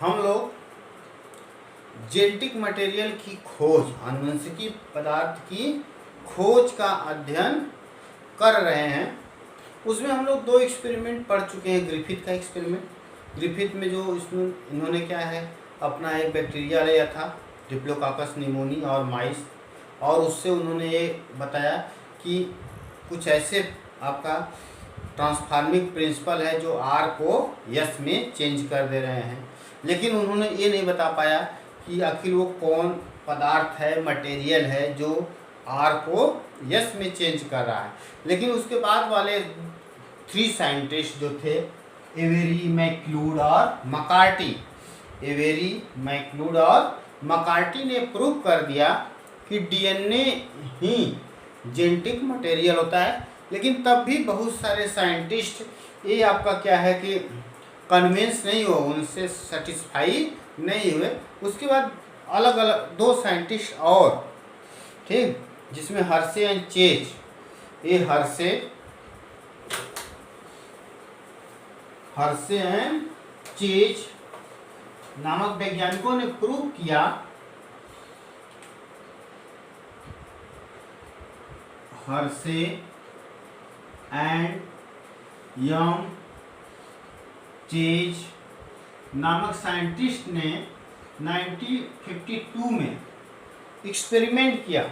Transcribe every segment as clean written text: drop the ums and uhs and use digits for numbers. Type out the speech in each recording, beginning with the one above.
हम लोग genetic material की खोज, आनुवंशिकी पदार्थ की खोज का अध्ययन कर रहे हैं। उसमें हम लोग 2 एक्सपेरिमेंट पढ़ चुके हैं। ग्रिफिथ का एक्सपेरिमेंट, ग्रिफिथ में जो इसमें इन्होंने क्या है अपना एक बैक्टीरिया लिया था, डिप्लोकाकस निमोनी और माइस, और उससे उन्होंने ये बताया कि कुछ ऐसे आपका ट्रांसफार्मिंग प्रिंसिपल है जो आर को यस में चेंज कर दे रहे हैं। लेकिन उन्होंने ये नहीं बता पाया कि आखिर वो कौन पदार्थ है, मटेरियल है जो आर को यस में चेंज कर रहा है। लेकिन उसके बाद वाले 3 साइंटिस्ट जो थे, एवेरी, मैक्लूड और मकार्टी, एवेरी, मैक्लूड और मकार्टी ने प्रूव कर दिया कि डीएनए ही जेनेटिक मटेरियल होता है। लेकिन तब भी बहुत सारे साइंटिस्ट ये आपका क्या है कि कन्विंस नहीं हुए, उनसे सेटिस्फाई नहीं हुए। उसके बाद अलग अलग 2 साइंटिस्ट और, ठीक, जिसमें हर्शे एंड चेज, ये हर्शे एंड चेज नामक वैज्ञानिकों ने प्रूव किया हर्शे एंड यंग चेज नामक साइंटिस्ट ने 1952 में एक्सपेरिमेंट किया,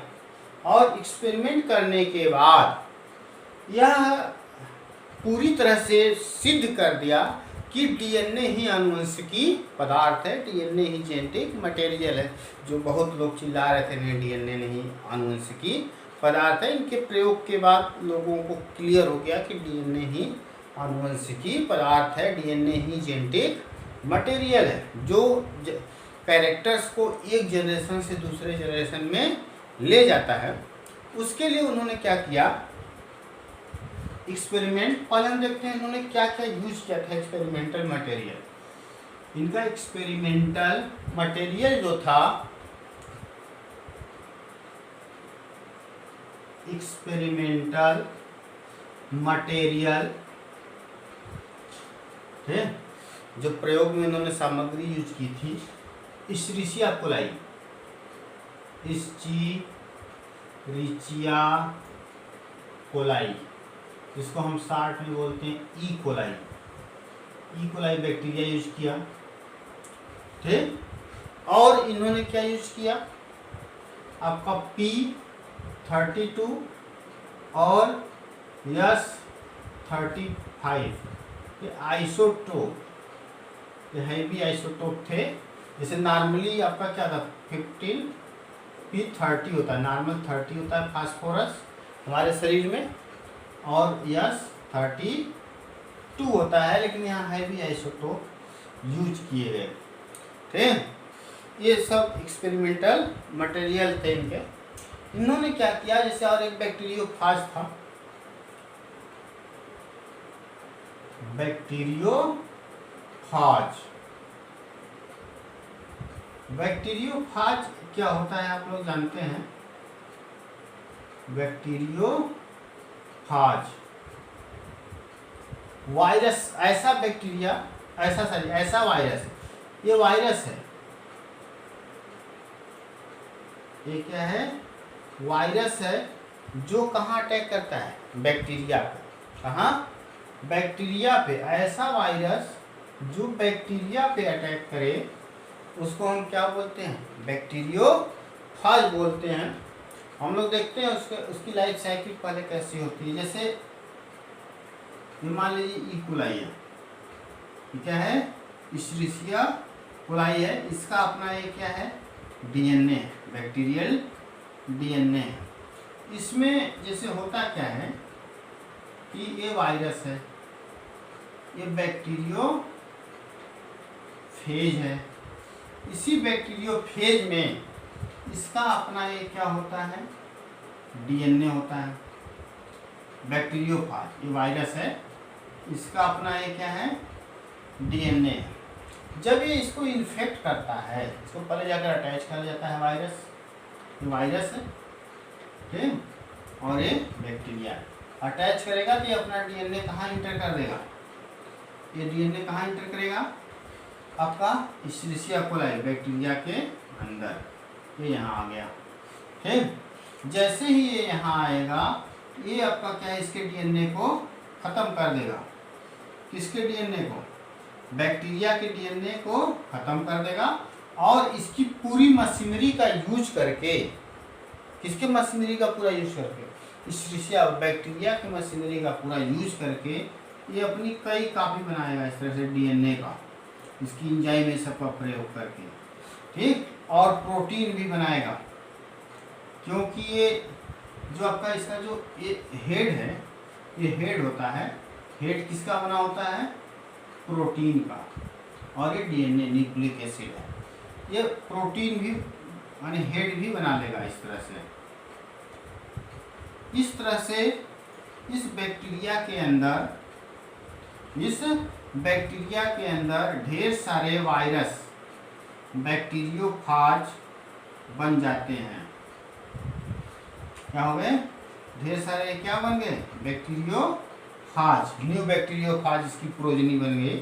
और एक्सपेरिमेंट करने के बाद यह पूरी तरह से सिद्ध कर दिया कि डीएनए ही आनुवंशिकी पदार्थ है, डीएनए ही जेनेटिक मटेरियल है। जो बहुत लोग चिल्ला रहे थे नहीं डीएनए नहीं आनुवंशिकी पदार्थ है, इनके प्रयोग के बाद लोगों को क्लियर हो गया कि डीएनए ही आनुवंशिकी पदार्थ है, डीएनए ही जेनेटिक मटेरियल है जो कैरेक्टर्स को एक जनरेशन से दूसरे जनरेशन में ले जाता है। उसके लिए उन्होंने क्या किया, एक्सपेरिमेंट, पहले हम देखते हैं इन्होंने क्या क्या यूज किया था एक्सपेरिमेंटल मटेरियल। इनका एक्सपेरिमेंटल मटेरियल जो था, एक्सपेरिमेंटल मटेरियल है जो प्रयोग में इन्होंने सामग्री यूज की थी, इस्चीरिचिया कोलाई, इस्चीरिचिया कोलाई, जिसको हम शॉर्ट में बोलते हैं E coli, E coli bacteria use किया, ठीक। और इन्होंने क्या यूज किया, आपका P32 और S35 ये आइसोटोप, ये हैवी आइसोटोप थे। जैसे नॉर्मली आपका क्या था 15 P30 होता है, नॉर्मल 30 होता है फास्फोरस हमारे शरीर में, और S32 होता है, लेकिन यहाँ हैवी आइसोटोप यूज किए गए थे। ये सब एक्सपेरिमेंटल मटेरियल थे इनके। इन्होंने क्या किया, जैसे और एक बैक्टीरियोफाज था, बैक्टीरियोफाज। बैक्टीरियोफाज क्या होता है आप लोग जानते हैं। बैक्टीरियोफाज वायरस, ऐसा बैक्टीरिया, ऐसा वायरस, ये वायरस है, ये क्या है, वायरस है जो कहाँ अटैक करता है, बैक्टीरिया पे। कहाँ, बैक्टीरिया पे। ऐसा वायरस जो बैक्टीरिया पे अटैक करे उसको हम क्या बोलते हैं, बैक्टीरियोफाज बोलते हैं। हम लोग देखते हैं उसकी लाइफ साइकिल पहले कैसी होती है। जैसे मान लीजिए ई कोलाई है, क्या है, इस्चीरिचिया कोलाई है, इसका अपना ये क्या है, डीएनए, बैक्टीरियल डीएनए। इसमें जैसे होता क्या है कि ये वायरस है, ये बैक्टीरियोफेज है, इसी बैक्टीरियोफेज में इसका अपना ये क्या होता है, डीएनए होता है। बैक्टीरियोफाज ये वायरस है, इसका अपना ये क्या है, डीएनए। जब ये इसको इन्फेक्ट करता है, इसको पहले जाकर अटैच कर जाता है वायरस, ये वायरस है, ठीक, और ये बैक्टीरिया अटैच करेगा तो ये अपना डीएनए कहाँ इंटर कर देगा, ये डीएनए कहाँ इंटर करेगा, आपका इश्चेरिशिया कोलाई बैक्टीरिया के अंदर, ये यहाँ आ गया। ठीक, जैसे ही ये यहाँ आएगा, ये आपका क्या है, इसके डीएनए को खत्म कर देगा। किसके डीएनए को? बैक्टीरिया के डीएनए को खत्म कर देगा और इसकी पूरी मशीनरी का यूज करके, किसके मशीनरी का पूरा यूज करके? इश्चेरिशिया बैक्टीरिया की मशीनरी का पूरा यूज करके ये अपनी कई कापी बनाएगा इस तरह से डीएनए का, इसकी एंजाइम में सबका प्रयोग करके। ठीक, और प्रोटीन भी बनाएगा, क्योंकि ये जो आपका इसका जो ये हेड है, ये हेड होता है, हेड किसका बना होता है? प्रोटीन का, और ये डीएनए न्यूक्लिक एसिड है। ये प्रोटीन भी माने हेड भी बना लेगा इस तरह से। इस तरह से इस बैक्टीरिया के अंदर ढेर सारे वायरस, बैक्टीरियोफाज बन जाते हैं। क्या हो गए? ढेर सारे क्या बन गए? बैक्टीरियोफाज, न्यू बैक्टीरियोफाज इसकी प्रोजनी बन गई,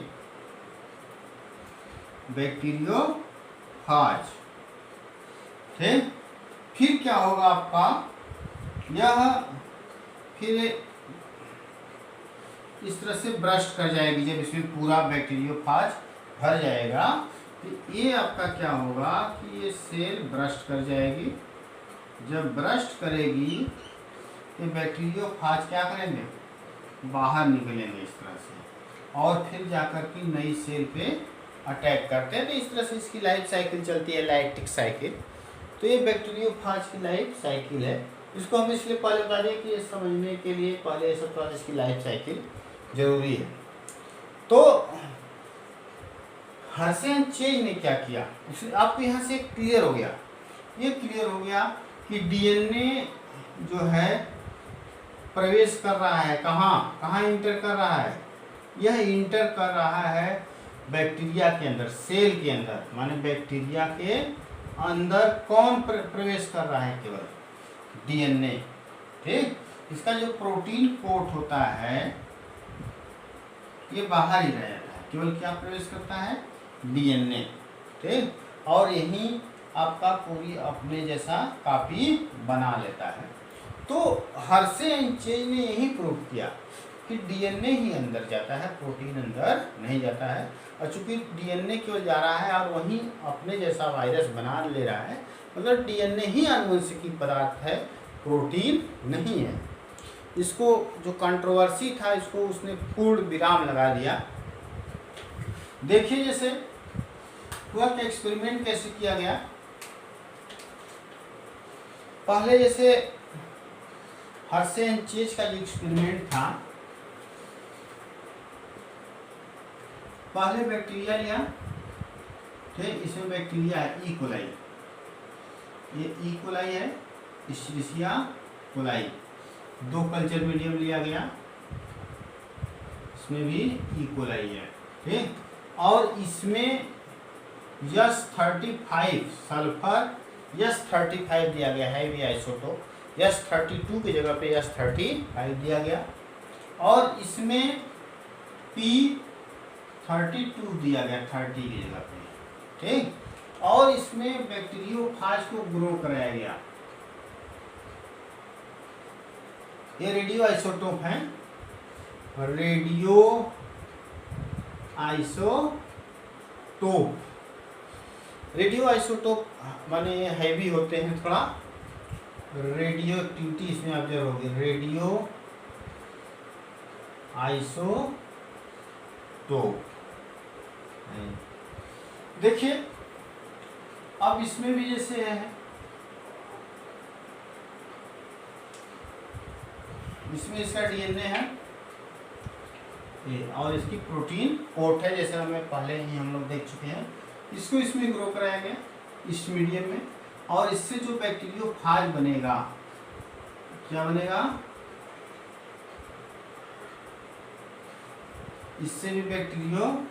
बैक्टीरियोफाज। ठीक, फिर क्या होगा आपका, यह फिर इस तरह से ब्रस्ट कर जाएगी। जब इसमें पूरा बैक्टीरियोफाज भर जाएगा तो ये आपका क्या होगा कि ये सेल ब्रस्ट कर जाएगी। जब ब्रस्ट करेगी तो बैक्टीरियोफाज क्या करेंगे? बाहर निकलेंगे इस तरह से, और फिर जाकर की नई सेल पे अटैक करते हैं। तो इस तरह से इसकी लाइफ साइकिल चलती है, लाइटिक साइकिल। तो ये बैक्टीरियोफाज की लाइफ साइकिल है। इसको हम इसलिए पहले बता दें कि ये समझने के लिए पहले ये सब इसकी लाइफ साइकिल जरूरी है। तो हर्षेन चेज ने क्या किया, आपको यहाँ से क्लियर हो गया, ये क्लियर हो गया कि डीएनए जो है प्रवेश कर रहा है कहाँ, कहाँ इंटर कर रहा है? यह इंटर कर रहा है बैक्टीरिया के अंदर, सेल के अंदर। माने बैक्टीरिया के अंदर कौन प्रवेश कर रहा है? केवल डीएनए। ठीक, इसका जो प्रोटीन कोट होता है ये बाहर ही रह जाता है, केवल क्या प्रवेश करता है? डीएनए। ठीक, और यही आपका पूरी अपने जैसा कापी बना लेता है। तो हर्षेन चेज ने यही प्रूव किया कि डीएनए ही अंदर जाता है, प्रोटीन अंदर नहीं जाता है। और चूंकि डीएनए केवल जा रहा है और वहीं अपने जैसा वायरस बना ले रहा है, मतलब डीएनए ही आनुवंशिकी पदार्थ है, प्रोटीन नहीं है। इसको जो कंट्रोवर्सी था, इसको उसने पूर्ण विराम लगा दिया। देखिए जैसे हुआ कि एक्सपेरिमेंट कैसे किया गया। पहले जैसे हर्षेन चेज का जो एक्सपेरिमेंट था, पहले बैक्टीरिया लिया। ठीक, इसमें बैक्टीरिया है ई कोलाई, ये ई कोलाई है, इश्चेरिशिया कोलाई। 2 कल्चर मीडियम लिया गया, इसमें भी ई कोलाई है। ठीक, और इसमें S35 सल्फर S35 दिया गया है, भी आइसोटोप। S32 की जगह पे S35 दिया गया, और इसमें P32 दिया गया 30 की जगह पे। ठीक, और इसमें बैक्टीरियोफाज को ग्रो कराया गया। ये रेडियो आइसोटोप है, रेडियो आइसोटोप। रेडियो आइसोटोप माने हैवी होते हैं थोड़ा, रेडियो एक्टिविटी इसमें ऑब्जर्व होगी। रेडियो आइसोटोप देखिए, अब इसमें भी जैसे है, इसमें इसका डीएनए है ये, और इसकी प्रोटीन कोट है, जैसे हमें पहले ही हम लोग देख चुके हैं। इसको इसमें ग्रो कराया गया इस मीडियम में, और इससे जो बैक्टीरियोफाज बनेगा, क्या बनेगा? इससे भी बैक्टीरियोफाज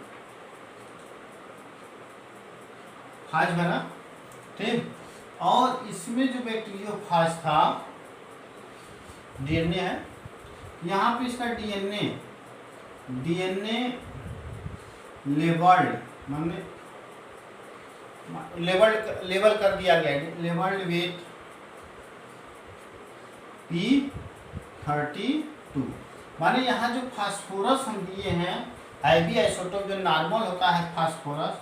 बना। ठीक, और इसमें जो बैक्टीरियोफाज था, डीएनए है, यहाँ पे इसका डीएनए लेबल्ड हमने लेवल कर दिया गया, लेवल्ड विथ P32। माने यहाँ जो फास्फोरस हम दिए हैं, आईवी आइसोटोप जो नॉर्मल होता है फास्फोरस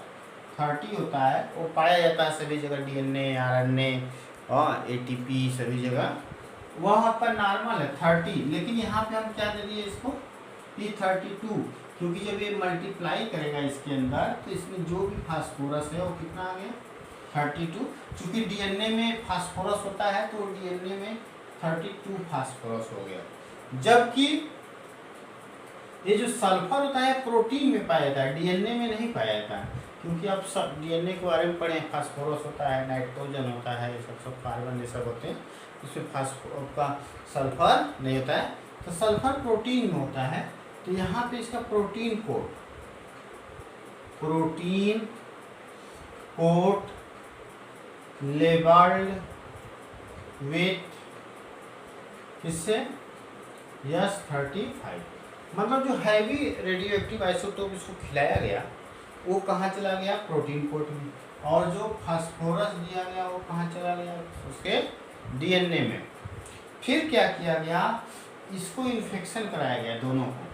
30 होता है, वो पाया जाता है सभी जगह, डीएनए, आरएनए और एटीपी सभी जगह, वह आपका नॉर्मल है 30। लेकिन यहाँ पे हम क्या दे दिए इसको P32, क्योंकि जब ये मल्टीप्लाई करेगा इसके अंदर तो इसमें जो भी फास्फोरस है वो कितना आ गया 32। चूँकि डीएनए में फास्फोरस होता है तो डीएनए में 32 फास्फोरस हो गया। जबकि ये जो सल्फर होता है प्रोटीन में पाया जाता है, डीएनए में नहीं पाया जाता है, क्योंकि अब सब डीएनए के बारे में पढ़े, फास्फोरस होता है, नाइट्रोजन होता है, ये सब कार्बन ये सब होते हैं, इसमें फास्फोरस का सल्फर नहीं होता है। तो सल्फर प्रोटीन में होता है, तो यहाँ पे इसका प्रोटीन कोट लेबल्ड विथ किससे S35। मतलब जो हैवी रेडियोएक्टिव आइसोटोप इसको खिलाया गया वो कहाँ चला गया, प्रोटीन कोट में, और जो फास्फोरस दिया गया वो कहाँ चला गया, उसके डीएनए में। फिर क्या किया गया, इसको इन्फेक्शन कराया गया दोनों को।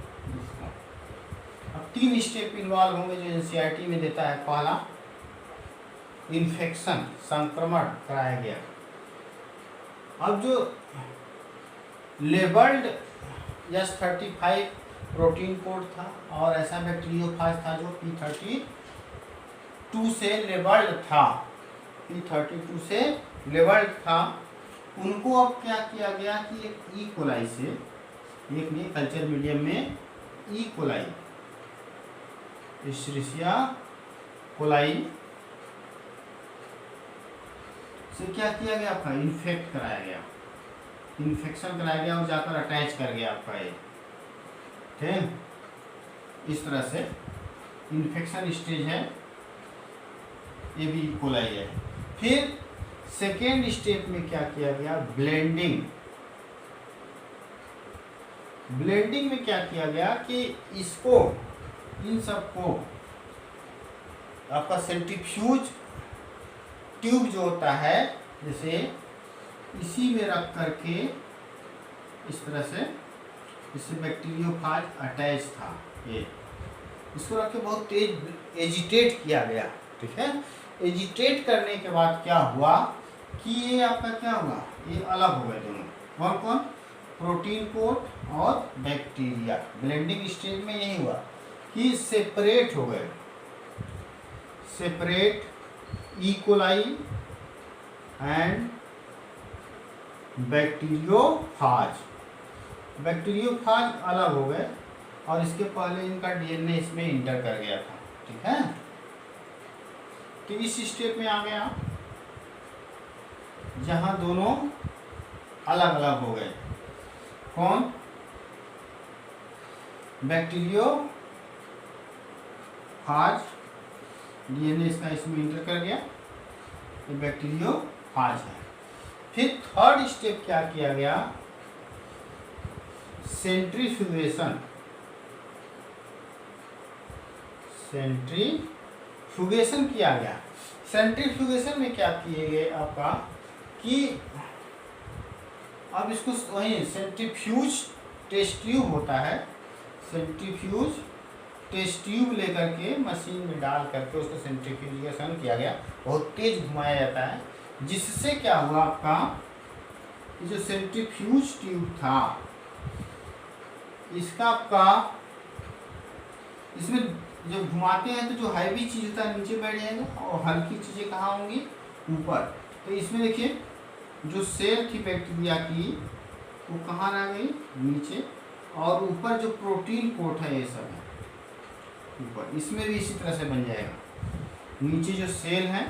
अब 3 स्टेप इन्वॉल्व होंगे जो एनसीईआरटी में देता है। पहला इन्फेक्शन, संक्रमण कराया गया। अब जो लेबल्ड S35 प्रोटीन कोड था और ऐसा बैक्टीरियोफाज था जो P32 से लेबल्ड था, P32 से लेबल्ड था, उनको अब क्या किया गया कि एक ई कोलाई से, एक नहीं कल्चर मीडियम में ई कोलाई, एश्चेरिचिया कोलाई से क्या किया गया, आपका इन्फेक्ट कराया गया, इन्फेक्शन कराया गया और जाकर अटैच कर गया आपका ये, ठीक है। इस तरह से इन्फेक्शन स्टेज है, ये भी कोलाई है। फिर सेकेंड स्टेप में क्या किया गया, ब्लेंडिंग। ब्लेंडिंग में क्या किया गया कि इसको, इन सबको आपका सेंट्रीफ्यूज ट्यूब जो होता है, जैसे इसी में रख करके इस तरह से, इससे बैक्टीरियोफाज अटैच था ये, इसको रख के बहुत तेज एजिटेट किया गया, ठीक है। एजिटेट करने के बाद क्या हुआ कि ये आपका क्या हुआ, ये अलग हो गए दोनों, कौन कौन, प्रोटीन कोट और बैक्टीरिया। ब्लेंडिंग स्टेज में यही हुआ कि सेपरेट हो गए, separate E coli and bacteriophage. Bacteriophage अलग हो गए और इसके पहले इनका डीएनए इसमें इंटर कर गया था, ठीक है। तो इस स्टेप में आ गया जहां दोनों अलग अलग हो गए, कौन, बैक्टीरियोफाज, डीएनए इसका इसमें इंटर कर गया, ये बैक्टीरियोफाज है। फिर थर्ड स्टेप क्या किया गया, सेंट्रीफ्यूगेशन। सेंट्रीफ्यूगेशन किया गया। सेंट्रीफ्यूगेशन में क्या किए गए आपका कि अब इसको वही सेंट्रीफ्यूज टेस्ट ट्यूब होता है, सेंट्रीफ्यूज टेस्ट ट्यूब लेकर के मशीन में डाल करके उसको सेंट्रीफ्यूगेशन किया गया, बहुत तेज घुमाया जाता है, जिससे क्या हुआ आपका, ये जो सेंट्रीफ्यूज ट्यूब था इसका आपका, इसमें जब घुमाते हैं तो जो हैवी चीज होता है नीचे बैठ जाएगा और हल्की चीजें कहाँ होंगी, ऊपर। तो इसमें देखिए जो सेल थी बैक्टीरिया की वो कहाँ रह गई, नीचे, और ऊपर जो प्रोटीन कोट है ये सब है ऊपर, इसमें भी इसी तरह से बन जाएगा। नीचे जो सेल है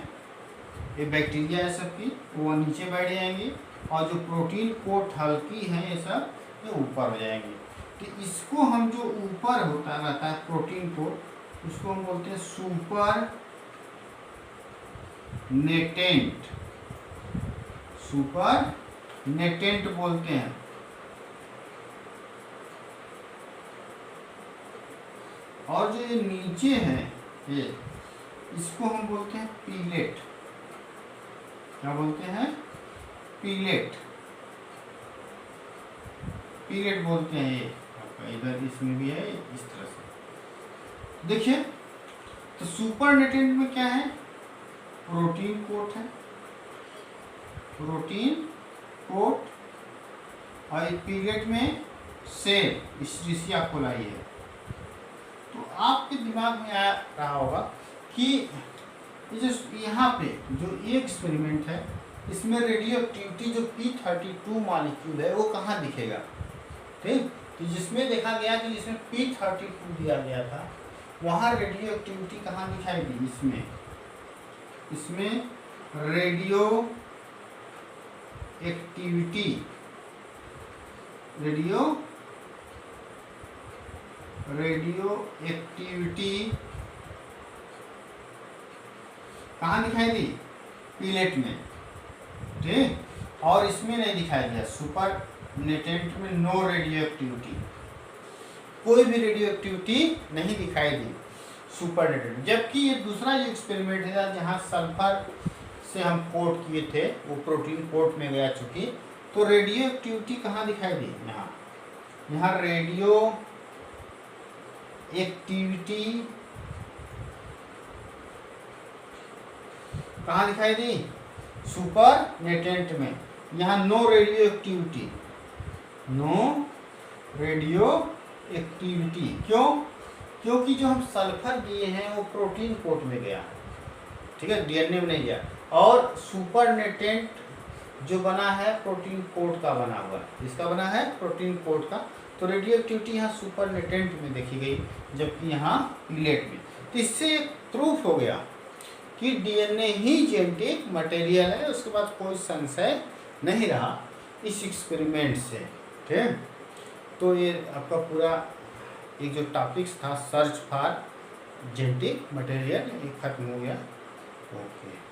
ये बैक्टीरिया है सबकी, वो नीचे बैठ जाएंगी, और जो प्रोटीन कोट हल्की है ये सब ये ऊपर हो जाएंगी। तो इसको हम जो ऊपर होता रहता है प्रोटीन कोट, उसको हम बोलते हैं सुपर नेटेंट, सुपर नेटेंट बोलते हैं। और जो ये नीचे है ये इसको हम बोलते हैं पीलेट। क्या बोलते हैं? पीलेट। पीलेट बोलते हैं। ये आपका इधर इसमें भी है इस तरह से। देखिए तो सुपरनेटेंट में क्या है? प्रोटीन कोट है, प्रोटीन कोट। और पीलेट में सेल इश्रिशिया कोलाई है। तो आपके दिमाग में आ रहा होगा कि जो यहाँ पे जो ये एक्सपेरिमेंट है इसमें रेडियो एक्टिविटी जो P32 मॉलिक्यूल है वो कहाँ दिखेगा? ठीक, तो जिसमें देखा गया कि जिसमें P32 दिया गया था वहाँ रेडियो एक्टिविटी कहाँ दिखाई दी? इसमें रेडियो एक्टिविटी कहाँ दिखाई दी? पीलेट में। ठीक, और इसमें नहीं दिखाई दिया। सुपर नेटेंट में नो रेडियो एक्टिविटी, कोई भी रेडियो एक्टिविटी नहीं दिखाई दी सुपर नेटेंट। जबकि ये दूसरा जो एक्सपेरिमेंट है जहाँ सल्फर से हम कोट किए थे वो प्रोटीन कोट में गया चुकी, तो रेडियो एक्टिविटी कहाँ दिखाई दी? यहाँ रेडियो एक्टिविटी कहाँ दिखाई दी? सुपर नेटेंट में। यहाँ no radioactivity, no radioactivity. क्यों? क्योंकि जो हम सल्फर दिए हैं वो प्रोटीन कोट में गया, ठीक है, डीएनए में नहीं गया। और सुपर नेटेंट जो बना है प्रोटीन कोट का बना हुआ है। इसका बना है प्रोटीन कोट का। तो रेडियो एक्टिविटी यहाँ सुपर नेटेंट में देखी गई, जबकि यहाँ पीलेट में। तो इससे एक प्रूफ हो गया कि डीएनए ही जेनेटिक मटेरियल है। उसके बाद कोई संशय नहीं रहा इस एक्सपेरिमेंट से। ठीक, तो ये आपका पूरा एक जो टॉपिक्स था सर्च फॉर जेनेटिक मटेरियल ये खत्म हो गया। ओके।